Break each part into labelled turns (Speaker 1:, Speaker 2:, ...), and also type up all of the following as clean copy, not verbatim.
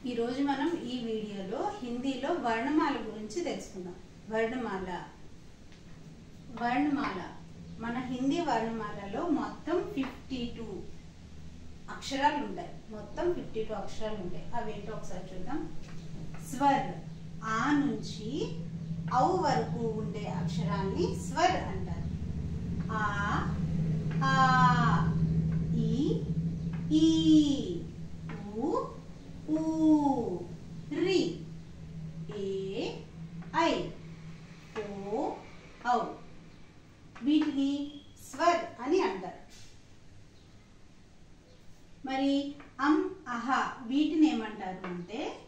Speaker 1: ఈరోజు మనం ఈ వీడియోలో హిందీలో వర్ణమాల గురించి తెలుసుకుందాం. వర్ణమాల మన హిందీ వర్ణమాలలో మొత్తం 52 అక్షరాలు ఉంటాయి. అవేంటో ఒకసారి చూద్దాం. స్వర్, ఆ నుంచి ఔ వరకు ఉండే అక్షరాన్ని స్వర్ అంటారు. ఆ, ఆ, ఈ, ఈ, ఊ, ఊ, రి, ఏ, ఐ, ఓ, ఔ. వీటిని స్వర్ అని అంటారు. మరి అమ్, అహ వీటిని ఏమంటారు అంటే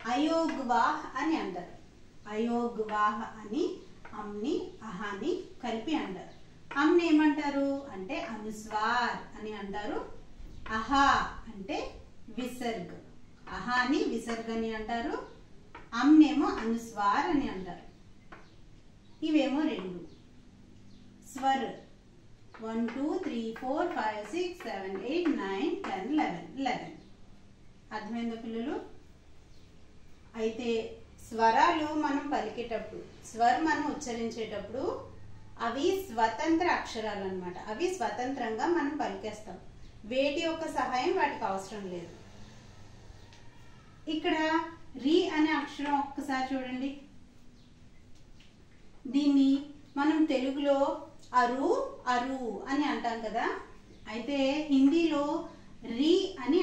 Speaker 1: అయోగ్వాహ్ అని అంటారు. అయోగ్వాహ్ అని అమ్ని అహాని కలిపి అంటారు. అమ్ని ఏమంటారు అంటే అనుస్వార్ అని అంటారు. అహా అంటే విసర్గ్, అహాని విసర్గ్ అని అంటారు. అమ్నేమో అనుస్వార్ అని అంటారు. ఇవేమో రెండు స్వర్. 1 2 3 4 5 6 7 8 9 10 11. అర్థమైందా పిల్లలు? అయితే స్వరాలు మనం పలికేటప్పుడు, స్వర్ మనం ఉచ్చరించేటప్పుడు అవి స్వతంత్ర అక్షరాలు అన్నమాట. అవి స్వతంత్రంగా మనం పలికేస్తాం. వేటి యొక్క సహాయం వాటికి అవసరం లేదు. ఇక్కడ రి అనే అక్షరం ఒక్కసారి చూడండి. దీన్ని మనం తెలుగులో అరు, అరు అని అంటాం కదా. అయితే హిందీలో రి అని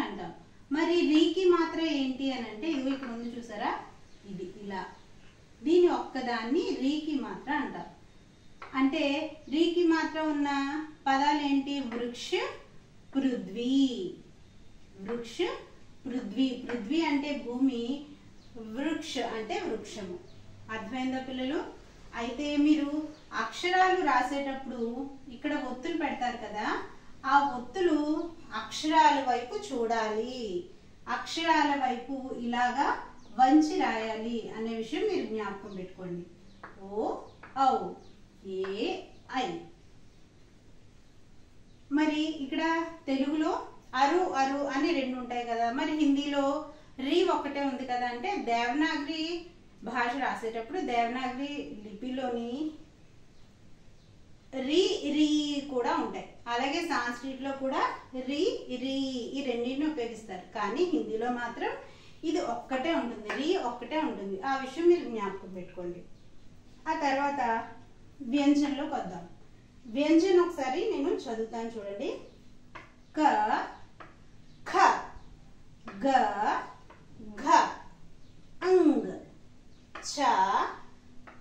Speaker 1: అంటాం. మరి రీకి మాత్రం ఏంటి అని అంటే ఇవి ఇక్కడ ఉంది చూసారా, ఇది ఇలా. దీని ఒక్కదాన్ని రీకి మాత్రం అంటాం. అంటే రీకి మాత్రం ఉన్న పదాలు ఏంటి? వృక్ష, పృథ్వీ. పృథ్వీ అంటే భూమి, వృక్ష అంటే వృక్షము. అర్థమైందా పిల్లలు? అయితే మీరు అక్షరాలు రాసేటప్పుడు ఇక్కడ ఒత్తులు పెడతారు కదా, ఆ ఒత్తులు అక్షరాల వైపు చూడాలి. అక్షరాల వైపు ఇలాగా వంచి రాయాలి అనే విషయం మీరు జ్ఞాపకం పెట్టుకోండి. ఓ, ఔ, ఏ, ఐ. మరి ఇక్కడ తెలుగులో అరు, అరు అని రెండు ఉంటాయి కదా. మరి హిందీలో రీ ఒక్కటే ఉంది కదా. అంటే దేవనాగరి భాష రాసేటప్పుడు దేవనాగరి లిపిలోని రీ, రీ కూడా ఉంటాయి. అలాగే సాంస్క్రిట్ లో కూడా రీ, రీ ఈ రెండింటిని ఉపయోగిస్తారు. కానీ హిందీలో మాత్రం ఇది ఒక్కటే ఉంటుంది, రీ ఒక్కటే ఉంటుంది. ఆ విషయం మీరు జ్ఞాపకం పెట్టుకోండి. ఆ తర్వాత వ్యంజనంలోకి వద్దాం. వ్యంజన్ ఒకసారి నేను చదువుతాను చూడండి. క, ఖ, గ, ఘ, అంగ్, చ,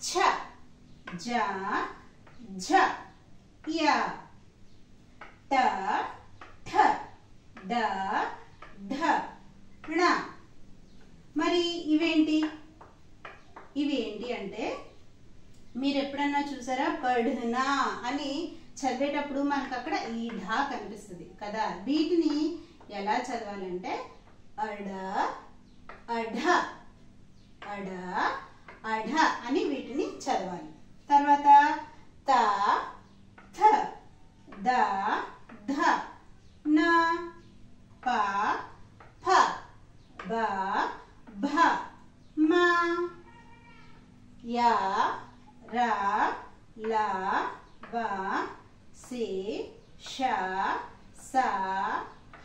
Speaker 1: ఛ, జ, ఝ, య, ట, ఠ, డ, ఢ, ణ. మరి ఇవేంటి అంటే మీరు ఎప్పుడన్నా చూసారా, పఢనా అని చదివేటప్పుడు మనకు అక్కడ ఈ ఢా కనిపిస్తుంది కదా. వీటిని ఎలా చదవాలంటే అడ, అఢ, అడ, అఢ అని వీటిని చదవాలి. తర్వాత త, థ, ద, ధ, న, ప, ఫ, బ, భ, మ, య, ర, ల, వ, సే, ష, స,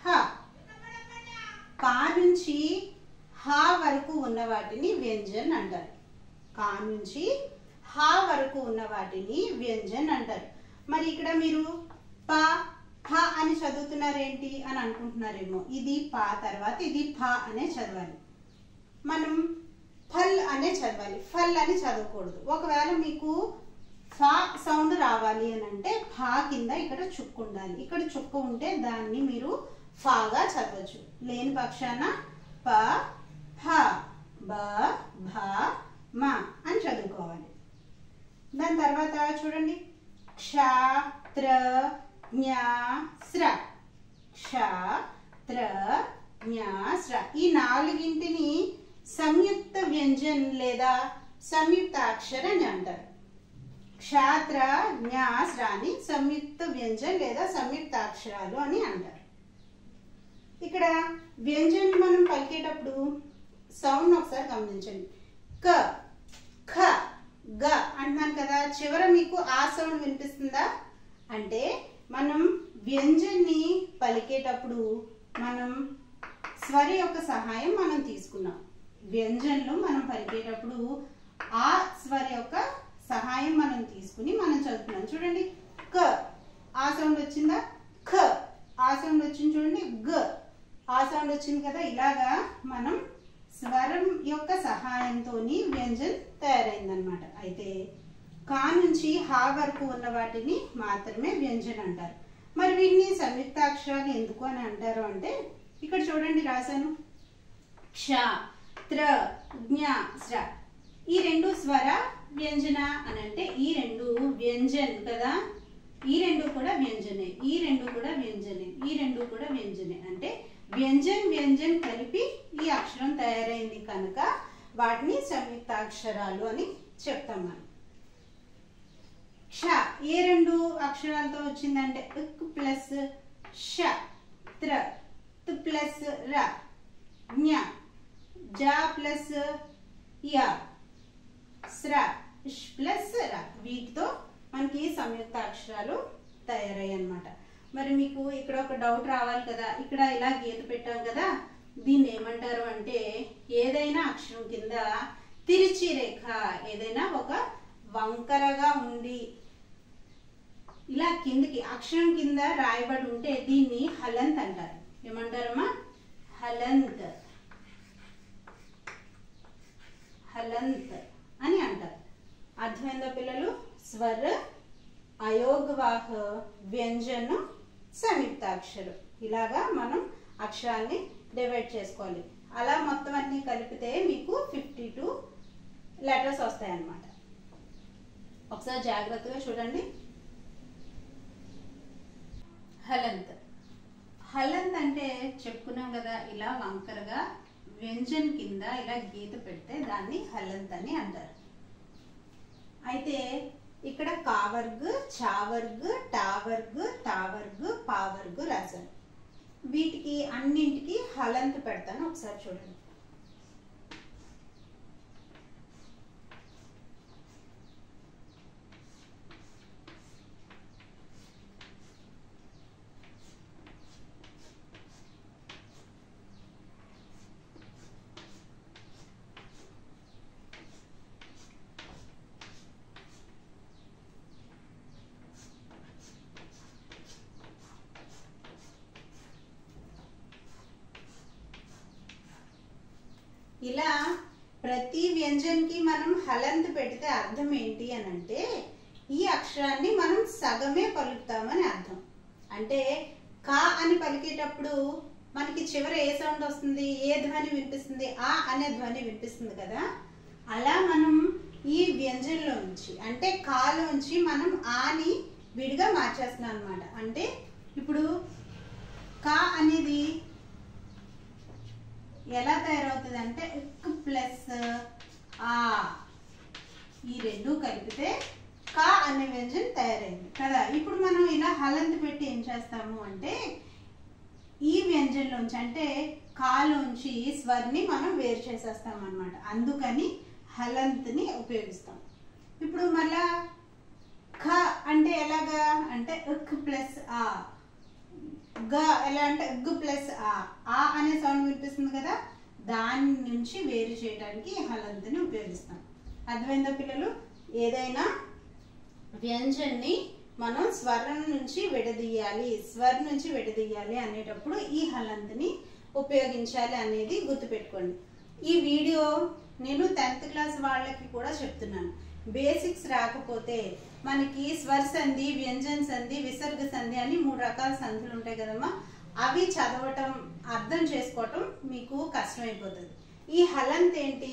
Speaker 1: హ. కా నుంచి హా వరకు ఉన్న వాటిని వ్యంజన్ అంటారు. కా నుంచి హా వరకు ఉన్న వాటిని వ్యంజన్ అంటారు. మరి ఇక్కడ మీరు ప, ఫ అని చదువుతున్నారేంటి అని అనుకుంటున్నారేమో. ఇది ప తర్వాత ఇది ఫ అనే చదవాలి. మనం ఫల్ అనే చదవాలి, ఫల్ అని చదవకూడదు. ఒకవేళ మీకు ఫ సౌండ్ రావాలి అని అంటే ఫా కింద ఇక్కడ చుక్కు ఉండాలి. ఇక్కడ చుక్క ఉంటే దాన్ని మీరు ఫాగా చదవచ్చు. లేని పక్షాన ప, ఫ, బ, భ, మ అని చదువుకోవాలి. దాని తర్వాత చూడండి క్ష, త్ర, జ్ఞ, స్ర. క్ష, త్ర, జ్ఞ, స్ర. ఈ నాలుగింటిని సంయుక్త వ్యంజన్ లేదా సంయుక్త అక్షర అని అంటారు. క్షాత్ర, జ్ఞ, స్రాని సంయుక్త వ్యంజన్ లేదా సంయుక్త అక్షరాలు అని అంటారు. ఇక్కడ వ్యంజన్ మనం పలికేటప్పుడు సౌండ్ ఒకసారి గమనించండి. క, ఖ, గ అంటున్నాను కదా, చివర మీకు ఆ సౌండ్ వినిపిస్తుందా? అంటే మనం వ్యంజన్ని పలికేటప్పుడు మనం స్వర యొక్క సహాయం మనం తీసుకున్నాం. వ్యంజన్లు మనం పలికేటప్పుడు ఆ స్వర యొక్క సహాయం మనం తీసుకుని మనం చదువుతున్నాం. చూడండి, క ఆ సౌండ్ వచ్చిందా, ఖ ఆ సౌండ్ వచ్చింది, చూడండి గ ఆ సౌండ్ వచ్చింది కదా. ఇలాగా మనం స్వరం యొక్క సహాయంతో వ్యంజన్ తయారైందనమాట. అయితే కా నుంచి హా వరకు ఉన్న వాటిని మాత్రమే వ్యంజన్ అంటారు. మరి వీటిని సంయుక్తాక్షరాలు ఎందుకు అని అంటారు అంటే, ఇక్కడ చూడండి రాశాను, క్ష, త్ర, జ్ఞ, స్ర ఈ రెండు స్వర వ్యంజన అని అంటే ఈ రెండు వ్యంజన్ కదా, ఈ రెండు కూడా వ్యంజనే, ఈ రెండు కూడా వ్యంజనే, ఈ రెండు కూడా వ్యంజనే. అంటే వ్యంజన్ వ్యంజన్ కలిపి ఈ అక్షరం తయారైంది కనుక వాటిని సంయుక్తాక్షరాలు అని చెప్తాం మనం. క్ష ఏ రెండు అక్షరాలతో వచ్చిందంటే ఇక్ ప్లస్ ష, త్ర త్ ప్లస్ ర, జ్ఞ జ ప్లస్ య, స్ర ష్ ప్లస్ ర. వీటితో మనకి సంయుక్త అక్షరాలు తయారయ్యాయి అన్నమాట. మరి మీకు ఇక్కడ ఒక డౌట్ రావాలి కదా, ఇక్కడ ఇలా గీత పెట్టాం కదా, దీన్ని ఏమంటారు అంటే, ఏదైనా అక్షరం కింద తిరిచి రేఖ, ఏదైనా ఒక వంకరగా ఉండి ఇలా కిందకి అక్షరం కింద రాయబడి ఉంటే దీన్ని హలంత్ అంటారు. ఏమంటారమ్మా? హలంత్, హలంత్ అని అంటారు. అర్థమైందా పిల్లలు? స్వర, అయోగవాహ, వ్యంజన, సంయుక్తాక్షరం ఇలాగా మనం అక్షరాన్ని డివైడ్ చేసుకోవాలి. అలా మొత్తం అన్ని కలిపితే మీకు 52 లెటర్స్ వస్తాయి అన్నమాట. ఒకసారి జాగ్రత్తగా చూడండి. హలంత్, హలంత్ అంటే చెప్పుకున్నాం కదా, ఇలా వంకరగా వ్యంజన్ కింద ఇలా గీత పెడితే దాన్ని హలంత్ అని అంటారు. అయితే ఇక్కడ కావర్గ్, చావర్గ్, టావర్గ్, తావర్గ్, పావర్గ్ రాశాను. వీటికి అన్నింటికి హలంత్ పెడతాను, ఒకసారి చూడండి. ఇలా ప్రతి వ్యంజన్ కి మనం హలంత్ పెడితే అర్థం ఏంటి అని అంటే, ఈ అక్షరాన్ని మనం సగమే పలుకుతామని అర్థం. అంటే కా అని పలికేటప్పుడు మనకి చివర ఏ సౌండ్ వస్తుంది, ఏ ధ్వని వినిపిస్తుంది? ఆ అనే ధ్వని వినిపిస్తుంది కదా. అలా మనం ఈ వ్యంజన్లో నుంచి అంటే కాలోంచి మనం ఆని విడిగా మార్చేస్తున్నాం అన్నమాట. అంటే ఇప్పుడు కా అనేది ఎలా తయారవుతుంది అంటే ఇక్ ప్లస్ ఆ, ఈ రెండు కలిపితే కా అనే వ్యంజన్ తయారైంది కదా. ఇప్పుడు మనం ఇలా హలంత్ పెట్టి ఏం చేస్తాము అంటే, ఈ వ్యంజన్లోంచి అంటే కాలోంచి స్వర్ని మనం వేరు చేసేస్తాం అన్నమాట. అందుకని హలంత్ని ఉపయోగిస్తాం. ఇప్పుడు మళ్ళా ఖ అంటే ఎలాగా అంటే ఇక్ ప్లస్ ఆ, గ ఎలా అంటే గ్ ప్లస్ ఆ అనే సౌండ్ వినిపిస్తుంది కదా, దాని నుంచి వేరు చేయడానికి హలంత్ని ఉపయోగిస్తాం. అర్థమైందా పిల్లలు? ఏదైనా వ్యంజన్ని మనం స్వరం నుంచి విడదీయాలి, స్వర్ నుంచి విడదీయాలి అనేటప్పుడు ఈ హలంత్ని ఉపయోగించాలి అనేది గుర్తుపెట్టుకోండి. ఈ వీడియో నేను 10th క్లాస్ వాళ్ళకి కూడా చెప్తున్నాను. బేసిక్స్ రాకపోతే మనకి స్వర సంధి, వ్యంజన సంధి, విసర్గ సంధి అని 3 రకాల సంధులు ఉంటాయి కదమ్మా, అవి చదవటం అర్థం చేసుకోవటం మీకు కష్టమైపోతుంది. ఈ హలంత్ ఏంటి,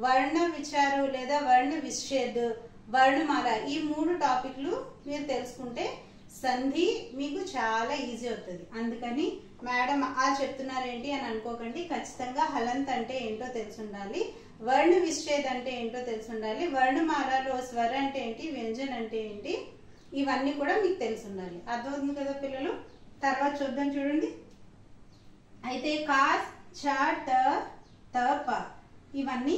Speaker 1: వర్ణ విచారు లేదా వర్ణ విచ్ఛేద్, వర్ణమాల, ఈ 3 టాపిక్లు మీరు తెలుసుకుంటే సంధి మీకు చాలా ఈజీ అవుతుంది. అందుకని మేడం ఆ చెప్తున్నారేంటి అని అనుకోకండి. ఖచ్చితంగా హలంత్ అంటే ఏంటో తెలిసి ఉండాలి, వర్ణ విచ్ఛేద్ అంటే ఏంటో తెలిసి ఉండాలి, వర్ణమాలలో స్వర అంటే ఏంటి, వ్యంజన్ అంటే ఏంటి, ఇవన్నీ కూడా మీకు తెలిసి ఉండాలి. అర్థమవుతుంది కదా పిల్లలు? తర్వాత చూద్దాం చూడండి. అయితే కా చ ట త ప ఇవన్నీ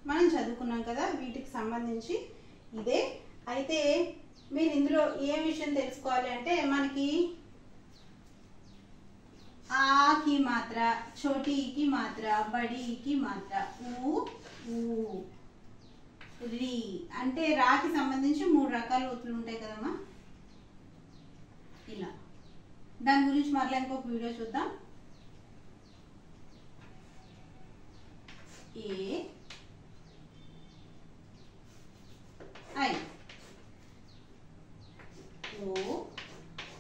Speaker 1: మనం చదువుకున్నాం కదా, వీటికి సంబంధించి ఇదే. అయితే మీరు ఇందులో ఏ విషయం తెలుసుకోవాలి అంటే మనకి ఆకి మాత్ర, చోటి ఈకి మాత్ర, బడి ఈకి మాత్ర, ఊ ఊ రీ అంటే రాకి సంబంధించి 3 రకాల ఒత్తులు ఉంటాయి కదమ్మా. ఇలా దాని గురించి మరలా ఇంకొక వీడియో చూద్దాం. ఏ ఐ ఓ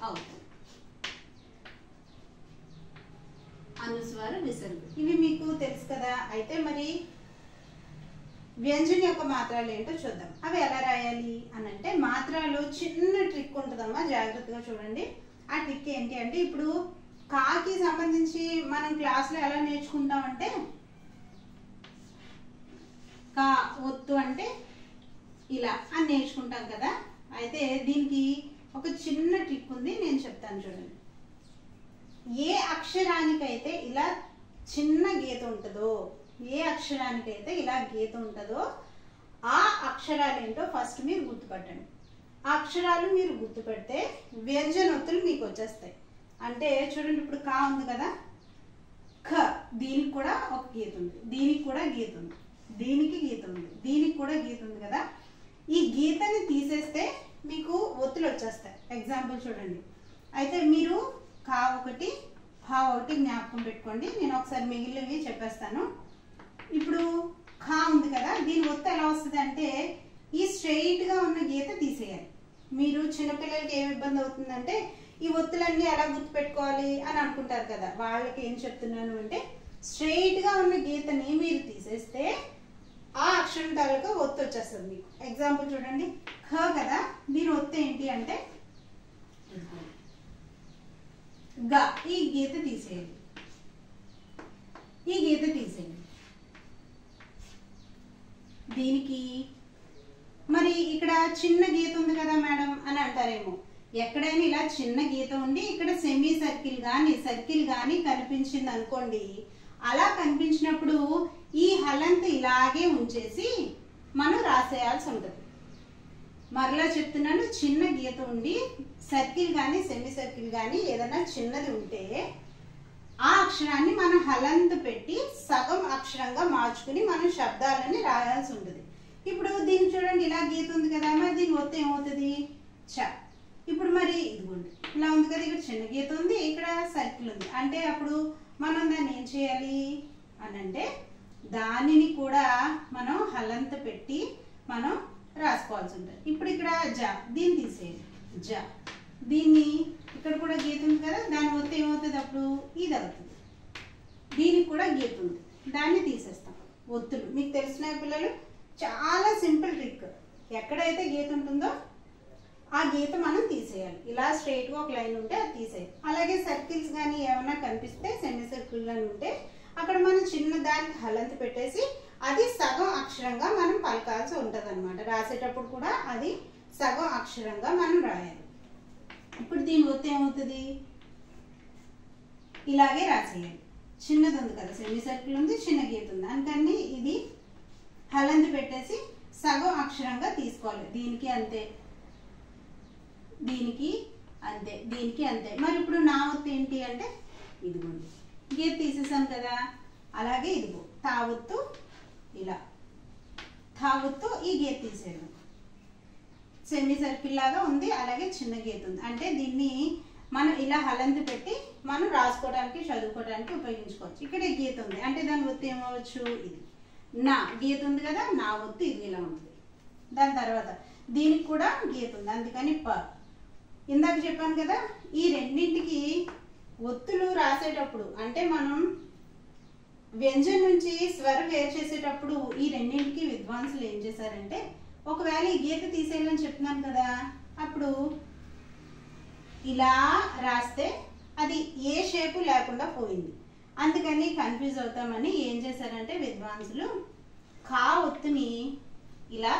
Speaker 1: ఔ అనుస్వార విసర్గ ఇవి మీకు తెలుసు కదా. అయితే మరి వ్యంజన యొక్క మాత్రలు ఏంటో చూద్దాం. అవి ఎలా రాయాలి అని అంటే మాత్రలో చిన్న ట్రిక్ ఉంటుందమ్మా, జాగ్రత్తగా చూడండి. ఆ ట్రిక్ ఏంటి అంటే ఇప్పుడు కాకి సంబంధించి మనం క్లాస్లో ఎలా నేర్చుకుంటాం అంటే కా ఒత్తు అంటే ఇలా అని నేర్చుకుంటాం కదా. అయితే దీనికి ఒక చిన్న ట్రిక్ ఉంది, నేను చెప్తాను చూడండి. ఏ అక్షరానికైతే ఇలా చిన్న గీత ఉంటుందో, ఏ అక్షరానికైతే ఇలా గీత ఉంటుందో ఆ అక్షరాలు ఏంటో ఫస్ట్ మీరు గుర్తుపట్టండి. ఆ అక్షరాలు మీరు గుర్తుపెడితే వ్యంజనొత్తులు మీకు వచ్చేస్తాయి. అంటే చూడండి, ఇప్పుడు కా ఉంది కదా, ఖ దీనికి కూడా ఒక గీత ఉంది, దీనికి కూడా గీత ఉంది, దీనికి గీత ఉంది, దీనికి కూడా గీత ఉంది కదా. ఈ గీతని తీసేస్తే మీకు ఒత్తులు వచ్చేస్తాయి. ఎగ్జాంపుల్ చూడండి. అయితే మీరు కా ఒకటి హా ఒకటి జ్ఞాపకం పెట్టుకోండి. నేను ఒకసారి మిగిలినవి చెప్పేస్తాను. ఇప్పుడు ఖా ఉంది కదా, దీని ఒత్తు ఎలా వస్తుంది అంటే ఈ స్ట్రెయిట్గా ఉన్న గీత తీసేయాలి. మీరు చిన్నపిల్లలకి ఏమి ఇబ్బంది అవుతుందంటే ఈ ఒత్తులన్నీ ఎలా గుర్తుపెట్టుకోవాలి అని అనుకుంటారు కదా. వాళ్ళకి ఏం చెప్తున్నాను అంటే స్ట్రెయిట్గా ఉన్న గీతని మీరు తీసేస్తే ఆ అక్షరం తాలూకా ఒత్తు వచ్చేస్తుంది మీకు. ఎగ్జాంపుల్ చూడండి, ఖ కదా, దీని ఒత్తు ఏంటి అంటే గ. ఈ గీత తీసేయండి, ఈ గీత తీసేయండి. దీనికి మరి ఇక్కడ చిన్న గీత ఉంది కదా మేడం అని అంటారేమో. ఎక్కడైనా ఇలా చిన్న గీత ఉండి ఇక్కడ సెమీ సర్కిల్ కానీ సర్కిల్ కానీ కనిపించింది అనుకోండి, అలా కనిపించినప్పుడు ఈ హలంత ఇలాగే ఉంచేసి మనం రాసేయాల్సి ఉంటుంది. మరలా చెప్తున్నాను, చిన్న గీత ఉండి సర్కిల్ కానీ సెమీ సర్కిల్ కానీ ఏదైనా చిన్నది ఉంటే ఆ అక్షరాన్ని మనం హలంత పెట్టి సగం అక్షరంగా మార్చుకుని మనం శబ్దాలని రాయాల్సి ఉంటుంది. ఇప్పుడు దీన్ని చూడండి, ఇలా గీత ఉంది కదా, మరి దీని ఒత్తు ఏమవుతుంది చ. ఇప్పుడు మరి ఇదిగోండి ఇలా ఉంది కదా, ఇక్కడ చిన్న గీత ఉంది, ఇక్కడ సర్కిల్ ఉంది. అంటే అప్పుడు మనం దాన్ని ఏం చేయాలి అని అంటే దానిని కూడా మనం హలంత పెట్టి మనం రాసుకోవాల్సి ఉంటుంది. ఇప్పుడు ఇక్కడ జ, దీన్ని తీసేయాలి జ. దీన్ని ఇక్కడ కూడా గీత ఉంది కదా, దాని ఒత్తు ఏమవుతుంది అప్పుడు ఇది అవుతుంది. దీనికి కూడా గీత ఉంది, దాన్ని తీసేస్తాం. ఒత్తులు మీకు తెలిసిన పిల్లలు చాలా సింపుల్ ట్రిక్. ఎక్కడైతే గీత ఉంటుందో ఆ గీత మనం తీసేయాలి. ఇలా స్ట్రైట్గా ఒక లైన్ ఉంటే అది తీసేయాలి. అలాగే సర్కిల్స్ కానీ ఏమైనా కనిపిస్తే సెమీ సర్కిల్ కానీ ఉంటే అక్కడ మనం చిన్న దానికి హలంత పెట్టేసి అది సగం అక్షరంగా మనం పలకాల్సి ఉంటుంది అనమాట. రాసేటప్పుడు కూడా అది సగం అక్షరంగా మనం రాయాలి. ఇప్పుడు దీని ఒత్తు ఏమవుతుంది ఇలాగే రాసేయాలి. చిన్నది ఉంది కదా, సెమీ సర్కిల్ ఉంది, చిన్న గీత ఉంది, అందుకని ఇది హలంత పెట్టేసి సగం అక్షరంగా తీసుకోవాలి. దీనికి అంతే, దీనికి అంతే, దీనికి అంతే. మరి ఇప్పుడు నా ఒత్తు ఏంటి అంటే ఇదిగోండి, గీత తీసేసాను కదా. అలాగే ఇదిగో తా ఒత్తు ఇలా, తా ఒత్తు ఈ గీత తీసేయడం, సెమీ సర్కిల్ లాగా ఉంది, అలాగే చిన్న గీత ఉంది. అంటే దీన్ని మనం ఇలా హలంత పెట్టి మనం రాసుకోవడానికి చదువుకోవడానికి ఉపయోగించుకోవచ్చు. ఇక్కడ గీత ఉంది అంటే దాని ఒత్తు ఏమవచ్చు ఇది నా గీత ఉంది కదా, నా ఒత్తు ఇది ఇలా ఉంటుంది. దాని తర్వాత దీనికి కూడా గీత ఉంది, అందుకని ప. ఇందాక చెప్పాను కదా, ఈ రెండింటికి ఒత్తులు రాసేటప్పుడు అంటే మనం వ్యంజన్ నుంచి స్వరం వేరు చేసేటప్పుడు ఈ రెండింటికి విద్వాంసులు ఏం చేశారంటే ఒకవేళ ఈ గీత తీసేయాలని చెప్తున్నాను కదా, అప్పుడు ఇలా రాస్తే అది ఏ షేపు లేకుండా పోయింది. అందుకని కన్ఫ్యూజ్ అవుతామని ఏం చేశారంటే విద్వాంసులు కా ఒత్తుని ఇలా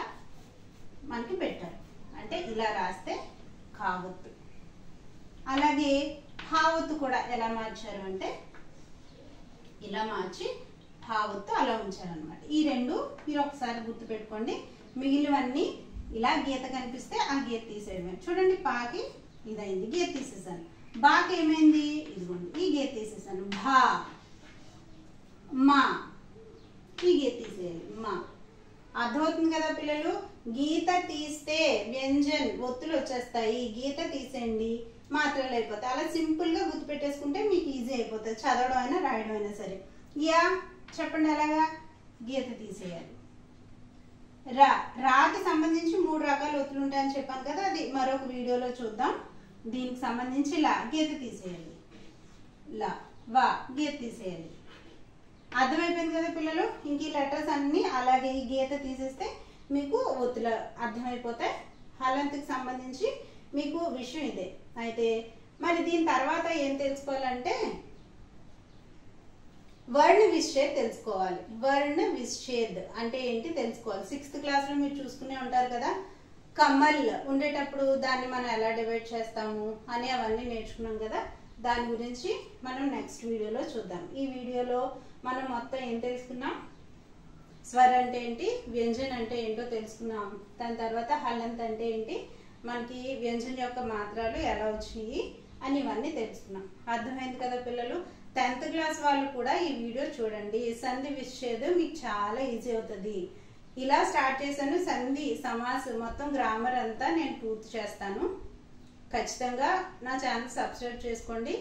Speaker 1: మనకి పెట్టారు. అంటే ఇలా రాస్తే కా ఒత్తు. అలాగే హా ఒత్తు కూడా ఎలా మార్చారు అంటే ఇలా మార్చి హావత్తు అలా ఉంచారనమాట. ఈ రెండు మీరు ఒకసారి గుర్తుపెట్టుకోండి. మిగిలినవన్నీ ఇలా గీత కనిపిస్తే ఆ గీత తీసేయడమే. చూడండి పాకి ఇదైంది, గీత తీసేసాను. బాకి ఏమైంది, ఇదిగోండి ఈ గీత తీసేసాను. భా మా ఈ గీత తీసేయాలి, మా. అర్థమవుతుంది కదా పిల్లలు? గీత తీస్తే వ్యంజన్ ఒత్తులు వచ్చేస్తాయి, గీత తీసేయండి మాత్రలు అయిపోతాయి. అలా సింపుల్గా గుర్తుపెట్టేసుకుంటే మీకు ఈజీ అయిపోతుంది, చదవడం అయినా రాయడం అయినా సరే. యా చెప్పండి ఎలాగా? గీత తీసేయాలి. రా, రాకి సంబంధించి 3 రకాల ఒత్తులు ఉంటాయని చెప్పాను కదా, అది మరొక వీడియోలో చూద్దాం. దీనికి సంబంధించి లా గీత తీసేయాలి, లా వా గీత తీసేయాలి. అర్థమైపోయింది కదా పిల్లలు? ఇంక ఈ లెటర్స్ అన్నీ అలాగే ఈ గీత తీసేస్తే మీకు ఒత్తులు అర్థమైపోతాయి. హలంత్కి సంబంధించి మీకు విషయం ఇదే. అయితే మరి దీని తర్వాత ఏం తెలుసుకోవాలంటే వర్ణ విచ్ఛేద్ తెలుసుకోవాలి. వర్ణ విచ్ఛేద్ అంటే ఏంటి తెలుసుకోవాలి. 6th క్లాస్లో మీరు చూసుకునే ఉంటారు కదా, కమ్మల్ ఉండేటప్పుడు దాన్ని మనం ఎలా డివైడ్ చేస్తాము అని అవన్నీ నేర్చుకున్నాం కదా. దాని గురించి మనం నెక్స్ట్ వీడియోలో చూద్దాం. ఈ వీడియోలో మనం మొత్తం ఏం తెలుసుకున్నాం, స్వర అంటే ఏంటి, వ్యంజన్ అంటే ఏంటో తెలుసుకున్నాం. దాని తర్వాత హలంత్ అంటే ఏంటి, మనకి వ్యంజన్ యొక్క మాత్రలు ఎలా వచ్చినాయి అని ఇవన్నీ తెలుసుకున్నాం. అర్థమైంది కదా పిల్లలు? 10th క్లాస్ వాళ్ళు కూడా ఈ వీడియో చూడండి. సంధి విచ్ఛేదం మీకు చాలా ఈజీ అవుతుంది. ఇలా స్టార్ట్ చేశాను. సంధి సమాస్ మొత్తం గ్రామర్ అంతా నేను పూర్తి చేస్తాను. ఖచ్చితంగా నా ఛానల్ సబ్స్క్రైబ్ చేసుకోండి,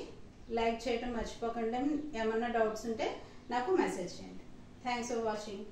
Speaker 1: లైక్ చేయడం మర్చిపోకండి. ఏమన్నా డౌట్స్ ఉంటే నాకు మెసేజ్ చేయండి. Thanks for watching.